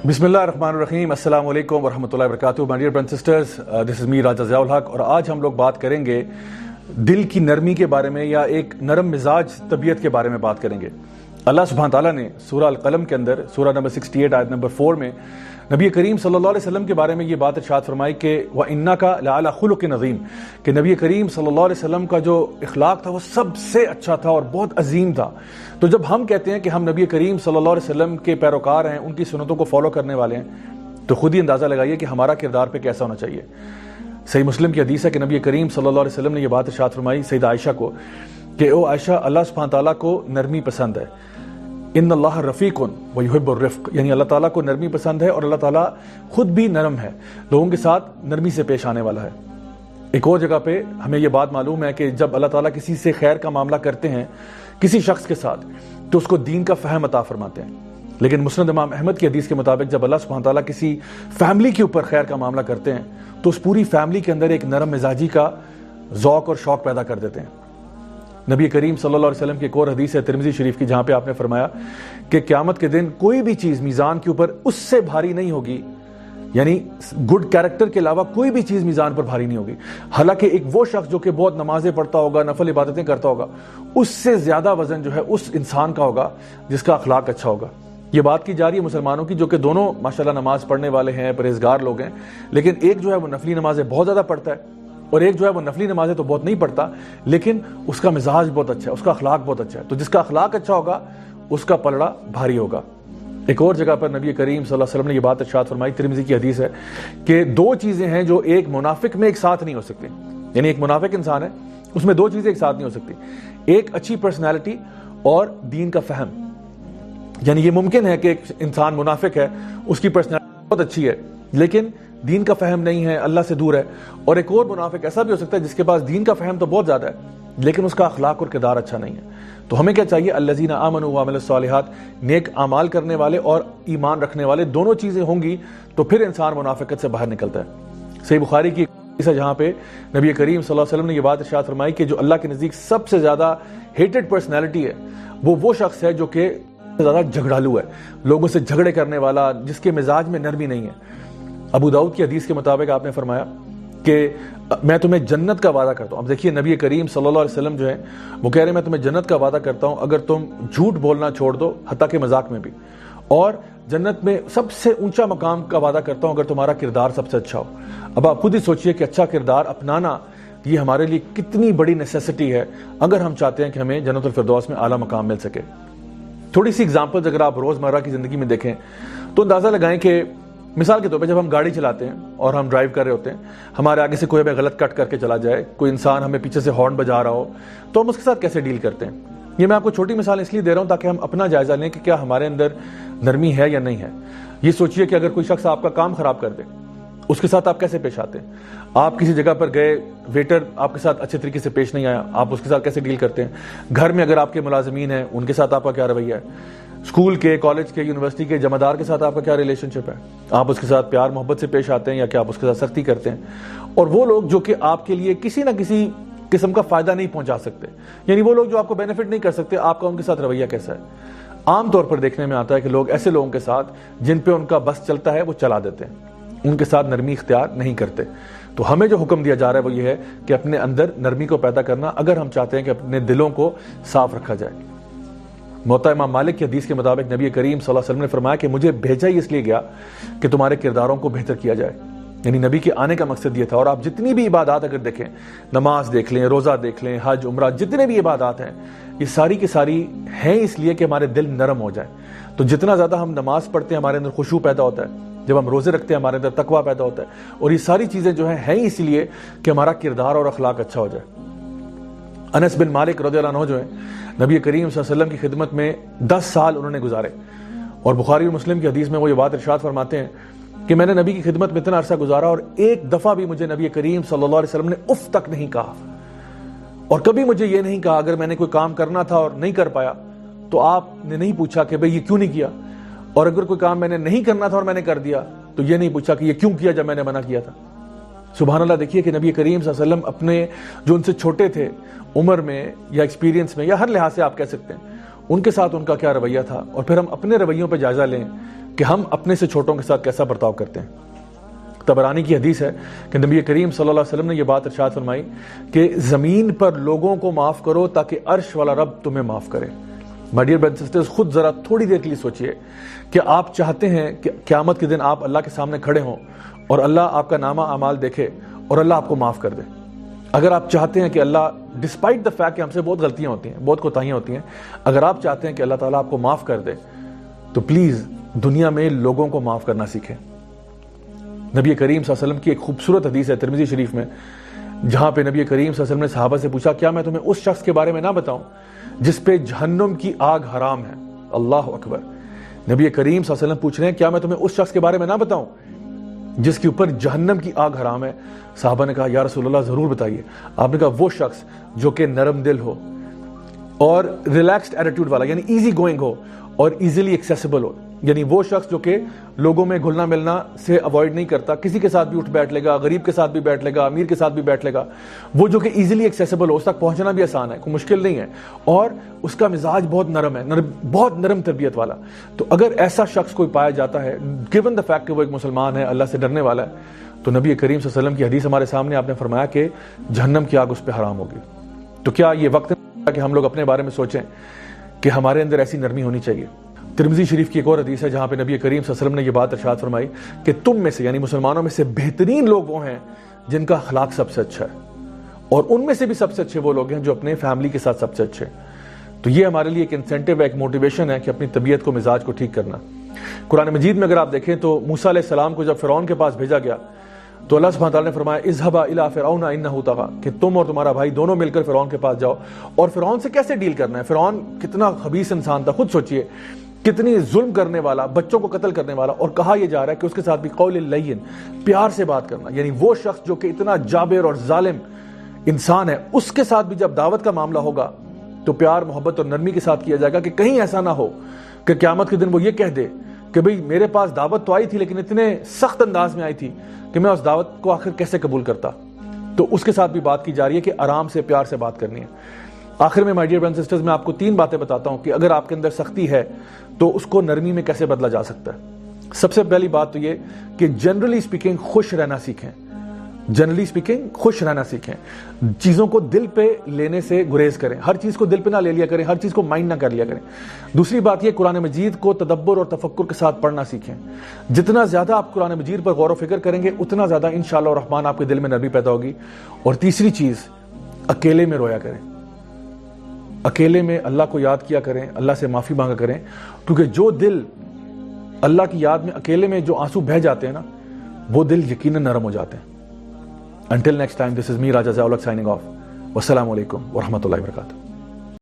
बिस्मिल्लाहिर्रहमानिर्रहीम, अस्सलाम वालेकुम वरहमतुल्लाहि वबरकातुहू। My dear brothers sisters, this is me Raja Ziaul Haq, और आज हम लोग बात करेंगे दिल की नरमी के बारे में, या एक नरम मिजाज तबीयत के बारे में बात करेंगे। अल्लाह सुब्हान ताला ने सूरह अल-क़लम के अंदर सूरह नंबर 68 आयत नंबर 4 में नबी करीम सल्लल्लाहु अलैहि वसल्लम के बारे में ये बात इरशाद फरमाई कि व इन्नका लअला खुलुक़िन अज़ीम, कि नबी करीम सल्लल्लाहु अलैहि वसल्लम का जो इखलाक था वो सबसे अच्छा था और बहुत अजीम था। तो जब हम कहते हैं कि हम नबी करीम सल्लल्लाहु अलैहि वसल्लम के पैरोकार हैं, उनकी सुन्नतों को फॉलो करने वाले हैं, तो खुद ही अंदाज़ा लगाइए कि हमारा किरदार पे कैसा होना चाहिए। सही मुस्लिम की हदीस है कि नबी करीम सल्लल्लाहु अलैहि वसल्लम ने ये बात इरशाद फरमाई सैयदा आयशा को कि ओ आयशा, अल्लाह सुब्हान ताला को नरमी पसंद है। इन्नल्लाह रफ़ीक़ुन व युहिब्बुर रिफ़्क़, यानी अल्लाह ताला को नरमी पसंद है और अल्लाह ताला खुद भी नरम है, लोगों के साथ नरमी से पेश आने वाला है। एक और जगह पे हमें ये बात मालूम है कि जब अल्लाह ताला किसी से खैर का मामला करते हैं किसी शख्स के साथ, तो उसको दीन का फ़हम अता फरमाते हैं। लेकिन मुस्नद इमाम अहमद की हदीस के मुताबिक जब अल्लाह सुब्हान ताला किसी फैमिली के ऊपर खैर का मामला करते हैं, तो उस पूरी फैमिली के अंदर एक नरम मिजाजी का ज़ौक़ और शौक़ पैदा कर देते हैं। नबी करीम सल्लल्लाहु अलैहि वसल्लम की एक और हदीस है तिरमिज़ी शरीफ की, जहाँ पे आपने फरमाया कि क़यामत के दिन कोई भी चीज़ मीज़ान के ऊपर उससे भारी नहीं होगी, यानी गुड कैरेक्टर के अलावा कोई भी चीज़ मीज़ान पर भारी नहीं होगी। हालांकि एक वो शख्स जो कि बहुत नमाजें पढ़ता होगा, नफल इबादतें करता होगा, उससे ज़्यादा वज़न जो है उस इंसान का होगा जिसका अखलाक अच्छा होगा। ये बात की जा रही है मुसलमानों की, जो कि दोनों माशाल्लाह नमाज पढ़ने वाले हैं, परहेज़गार लोग हैं, लेकिन एक जो है वो नफली नमाजें बहुत ज़्यादा पढ़ता है और एक जो है वो नफली नमाजें तो बहुत नहीं पढ़ता, लेकिन उसका मिजाज बहुत अच्छा है, उसका अखलाक बहुत अच्छा है। तो जिसका अखलाक अच्छा होगा उसका पलड़ा भारी होगा। एक और जगह पर नबी करीम सल्लल्लाहु अलैहि वसल्लम ने ये बात इरशाद फरमाई, तिरमिज़ी की हदीस है कि दो चीज़ें हैं जो एक मुनाफिक में एक साथ नहीं हो सकती। यानी एक मुनाफिक इंसान है, उसमें दो चीज़ें एक साथ नहीं हो सकती, एक अच्छी पर्सनैलिटी और दीन का फ़हम। यानी ये मुमकिन है कि एक इंसान मुनाफिक है, उसकी पर्सनैलिटी बहुत अच्छी है लेकिन दीन का फ़हम नहीं है, अल्लाह से दूर है। और एक और मुनाफिक ऐसा भी हो सकता है जिसके पास दीन का फ़हम तो बहुत ज़्यादा है लेकिन उसका अखलाक और किरदार अच्छा नहीं है। तो हमें क्या चाहिए? अल्लज़ीना आमनू व अमिलुस सालिहात, नेक आमाल करने वाले और ईमान रखने वाले, दोनों चीज़ें होंगी तो फिर इंसान मुनाफिकत से बाहर निकलता है। सही बुखारी की हदीस है जहाँ पे नबी करीम सल्लल्लाहु अलैहि वसल्लम ने ये बात इरशाद फरमाई कि जो अल्लाह के नज़दीक सबसे ज़्यादा हेटेड पर्सनैलिटी है वो शख्स है जो कि ज़्यादा झगड़ालू है, लोगों से झगड़े करने वाला, जिसके मिजाज में नरमी नहीं है। अबू दाऊद की हदीस के मुताबिक आपने फरमाया कि मैं तुम्हें जन्नत का वादा करता हूँ। अब देखिए नबी करीम सल्लल्लाहु अलैहि वसल्लम जो है वो कह रहे हैं मैं तुम्हें जन्नत का वादा करता हूँ अगर तुम झूठ बोलना छोड़ दो, हत्ता के मजाक में भी, और जन्नत में सबसे ऊंचा मकाम का वादा करता हूँ अगर तुम्हारा किरदार सबसे अच्छा हो। अब आप खुद ही सोचिए कि अच्छा किरदार अपनाना ये हमारे लिए कितनी बड़ी नेसेसिटी है अगर हम चाहते हैं कि हमें जन्नतुल फिरदौस में आला मकाम मिल सके। थोड़ी सी एग्जाम्पल्स अगर आप रोज़मर्रा की ज़िंदगी में देखें तो अंदाज़ा लगाएं कि मिसाल के तौर पे जब हम गाड़ी चलाते हैं और हम ड्राइव कर रहे होते हैं, हमारे आगे से कोई हमें गलत कट करके चला जाए, कोई इंसान हमें पीछे से हॉर्न बजा रहा हो, तो हम उसके साथ कैसे डील करते हैं। ये मैं आपको छोटी मिसाल इसलिए दे रहा हूँ ताकि हम अपना जायजा लें कि क्या हमारे अंदर नरमी है या नहीं है। ये सोचिए कि अगर कोई शख्स आपका काम खराब कर दे, उसके साथ आप कैसे पेश आते हैं। आप किसी जगह पर गए, वेटर आपके साथ अच्छे तरीके से पेश नहीं आया, आप उसके साथ कैसे डील करते हैं। घर में अगर आपके मुलाजिमीन हैं, उनके साथ आपका क्या रवैया है। स्कूल के, कॉलेज के, यूनिवर्सिटी के जमादार के साथ आपका क्या रिलेशनशिप है। आप उसके साथ प्यार मोहब्बत से पेश आते हैं या क्या आप उसके साथ सख्ती करते हैं। और वो लोग जो कि आपके लिए किसी ना किसी किस्म का फ़ायदा नहीं पहुंचा सकते, यानी वो लोग जो आपको बेनिफिट नहीं कर सकते, आपका उनके साथ रवैया कैसा है। आमतौर पर देखने में आता है कि लोग ऐसे लोगों के साथ जिन पे उनका बस चलता है वो चला देते हैं, उनके साथ नरमी इख्तियार नहीं करते। तो हमें जो हुक्म दिया जा रहा है वो ये है कि अपने अंदर नरमी को पैदा करना, अगर हम चाहते हैं कि अपने दिलों को साफ रखा जाए। मोता इमाम मालिक की हदीस के मुताबिक नबी करीम सल्लल्लाहु अलैहि वसल्लम ने फरमाया कि मुझे भेजा ही इसलिए गया कि तुम्हारे किरदारों को बेहतर किया जाए। यानी नबी के आने का मकसद ये था। और आप जितनी भी इबादत अगर देखें, नमाज देख लें, रोज़ा देख लें, हज उम्रा, जितने भी इबादत हैं, ये सारी की सारी हैं इसलिए कि हमारे दिल नरम हो जाए। तो जितना ज़्यादा हम नमाज पढ़ते हैं हमारे अंदर खुशू पैदा होता है, जब हम रोज़े रखते हैं हमारे अंदर तकवा पैदा होता है, और ये सारी चीज़ें जो हैं इसलिए कि हमारा किरदार और अखलाक अच्छा हो जाए। अनस बिन मालिक रज़ियल्लाहु अन्हु जो है नबी करीम सल्लल्लाहु अलैहि वसल्लम की खिदमत में 10 साल उन्होंने गुजारे, और बुखारी और मुस्लिम की हदीस में वो ये बात इरशाद फरमाते हैं कि मैंने नबी की खिदमत में इतना अरसा गुजारा और एक दफ़ा भी मुझे नबी करीम सल्लल्लाहु अलैहि वसल्लम ने उफ तक नहीं कहा, और कभी मुझे ये नहीं कहा अगर मैंने कोई काम करना था और नहीं कर पाया तो आपने नहीं पूछा कि भाई ये क्यों नहीं किया, और अगर कोई काम मैंने नहीं करना था और मैंने कर दिया तो ये नहीं पूछा कि ये क्यों किया जब मैंने मना किया था। सुभान अल्लाह, देखिए कि नबी करीम सल्लल्लाहु अलैहि वसल्लम अपने जो उनसे छोटे थे उम्र में या एक्सपीरियंस में या हर लिहाज से आप कह सकते हैं, उनके साथ उनका क्या रवैया था। और फिर हम अपने रवैयों पे जायजा लें کہ ہم اپنے سے چھوٹوں کے ساتھ کیسا برتاؤ کرتے ہیں۔ طبرانی کی حدیث ہے کہ نبی کریم صلی اللہ علیہ وسلم نے یہ بات ارشاد فرمائی کہ زمین پر لوگوں کو معاف کرو تاکہ عرش والا رب تمہیں معاف کرے۔ My dear brothers and sisters, خود ذرا تھوڑی دیر کے لیے سوچئے کہ آپ چاہتے ہیں کہ قیامت کے دن آپ اللہ کے سامنے کھڑے ہوں اور اللہ آپ کا نامہ اعمال دیکھے اور اللہ آپ کو معاف کر دے۔ اگر آپ چاہتے ہیں کہ اللہ ڈسپائٹ دا فیکٹ کہ ہم سے بہت غلطیاں ہوتی ہیں، بہت کوتاہیاں ہوتی ہیں، اگر آپ چاہتے ہیں کہ اللہ تعالیٰ آپ کو معاف کر دے تو پلیز دنیا میں لوگوں کو معاف کرنا سیکھیں۔ نبی کریم صلی اللہ علیہ وسلم کی ایک خوبصورت حدیث ہے ترمذی شریف میں، جہاں پہ نبی کریم صلی اللہ علیہ وسلم نے صحابہ سے پوچھا کیا میں تمہیں اس شخص کے بارے میں نہ بتاؤں جس پہ جہنم کی آگ حرام ہے؟ اللہ اکبر۔ نبی کریم صلی اللہ علیہ وسلم پوچھ رہے ہیں کیا میں تمہیں اس شخص کے بارے میں نہ بتاؤں جس کے اوپر جہنم کی آگ حرام ہے؟ صحابہ نے کہا یا رسول اللہ ضرور بتائیے۔ آپ نے کہا وہ شخص جو کہ نرم دل ہو اور ریلیکسڈ ایٹیٹیوڈ والا، یعنی ایزی گوئنگ ہو اور ایزیلی ایکسیسیبل ہو، یعنی وہ شخص جو کہ لوگوں میں گھلنا ملنا سے اوائڈ نہیں کرتا، کسی کے ساتھ بھی اٹھ بیٹھ لے گا، غریب کے ساتھ بھی بیٹھ لے گا، امیر کے ساتھ بھی بیٹھ لے گا، وہ جو کہ ایزیلی ایکسیسیبل ہو، اس تک پہنچنا بھی آسان ہے، کوئی مشکل نہیں ہے، اور اس کا مزاج بہت نرم ہے، بہت نرم تربیت والا۔ تو اگر ایسا شخص کوئی پایا جاتا ہے، گیون دا فیکٹ کہ وہ ایک مسلمان ہے، اللہ سے ڈرنے والا ہے، تو نبی کریم صلی اللہ علیہ وسلم کی حدیث ہمارے سامنے آپ نے فرمایا کہ جہنم کی آگ اس پہ حرام ہوگی۔ تو کیا یہ وقت ہے کہ ہم لوگ اپنے بارے میں سوچیں کہ ہمارے اندر ایسی نرمی ہونی چاہیے؟ ترمذی شریف کی ایک اور حدیث ہے جہاں پہ نبی کریم صلی اللہ علیہ وسلم نے یہ بات ارشاد فرمائی کہ تم میں سے، یعنی مسلمانوں میں سے بہترین لوگ وہ ہیں جن کا اخلاق سب سے اچھا ہے، اور ان میں سے بھی سب سے اچھے وہ لوگ ہیں جو اپنے فیملی کے ساتھ سب سے اچھے۔ تو یہ ہمارے لیے ایک انسینٹیو ہے، ایک موٹیویشن ہے کہ اپنی طبیعت کو، مزاج کو ٹھیک کرنا۔ قرآن مجید میں اگر آپ دیکھیں تو موسیٰ علیہ السلام کو جب فرعون کے پاس بھیجا گیا تو اللہ سبحانہ تعالیٰ نے فرمایا اذهبا الى فرعون انه طغى، کہ تم اور تمہارا بھائی دونوں مل کر فرعون کے پاس جاؤ۔ اور فرعون سے کیسے ڈیل کرنا ہے؟ فرعون کتنا خبیث انسان تھا، خود سوچئے، کتنی ظلم کرنے والا، بچوں کو قتل کرنے والا، اور کہا یہ جا رہا ہے کہ اس کے ساتھ بھی قول لین، پیار سے بات کرنا، یعنی وہ شخص جو کہ اتنا جابر اور ظالم انسان ہے، اس کے ساتھ بھی جب دعوت کا معاملہ ہوگا تو پیار، محبت اور نرمی کے ساتھ کیا جائے گا، کہ کہیں ایسا نہ ہو کہ قیامت کے دن وہ یہ کہہ دے کہ بھئی میرے پاس دعوت تو آئی تھی لیکن اتنے سخت انداز میں آئی تھی کہ میں اس دعوت کو آخر کیسے قبول کرتا۔ تو اس کے ساتھ بھی بات کی جا رہی ہے کہ آرام سے، پیار سے بات کرنی ہے۔ آخر میں my dear brothers and sisters, میں آپ کو 3 باتیں بتاتا ہوں کہ اگر آپ کے اندر سختی ہے تو اس کو نرمی میں کیسے بدلا جا سکتا ہے۔ سب سے پہلی بات تو یہ کہ جنرلی اسپیکنگ خوش رہنا سیکھیں، جنرلی اسپیکنگ خوش رہنا سیکھیں، چیزوں کو دل پہ لینے سے گریز کریں، ہر چیز کو دل پہ نہ لے لیا کریں، ہر چیز کو مائنڈ نہ کر لیا کریں۔ دوسری بات یہ، قرآن مجید کو تدبر اور تفکر کے ساتھ پڑھنا سیکھیں۔ جتنا زیادہ آپ قرآن مجید پر غور و فکر کریں گے اتنا زیادہ انشاءاللہ الرحمن آپ کے دل میں نرمی پیدا ہوگی۔ اور تیسری چیز، اکیلے میں رویا کریں، اکیلے میں اللہ کو یاد کیا کریں، اللہ سے معافی مانگا کریں، کیونکہ جو دل اللہ کی یاد میں اکیلے میں جو آنسو بہہ جاتے ہیں نا، وہ دل یقیناً نرم ہو جاتے ہیں۔ Until next time, this is me, Raja Ziaul Haq, signing off. Wassalamu alaikum wa rahmatullahi wa barakatuh.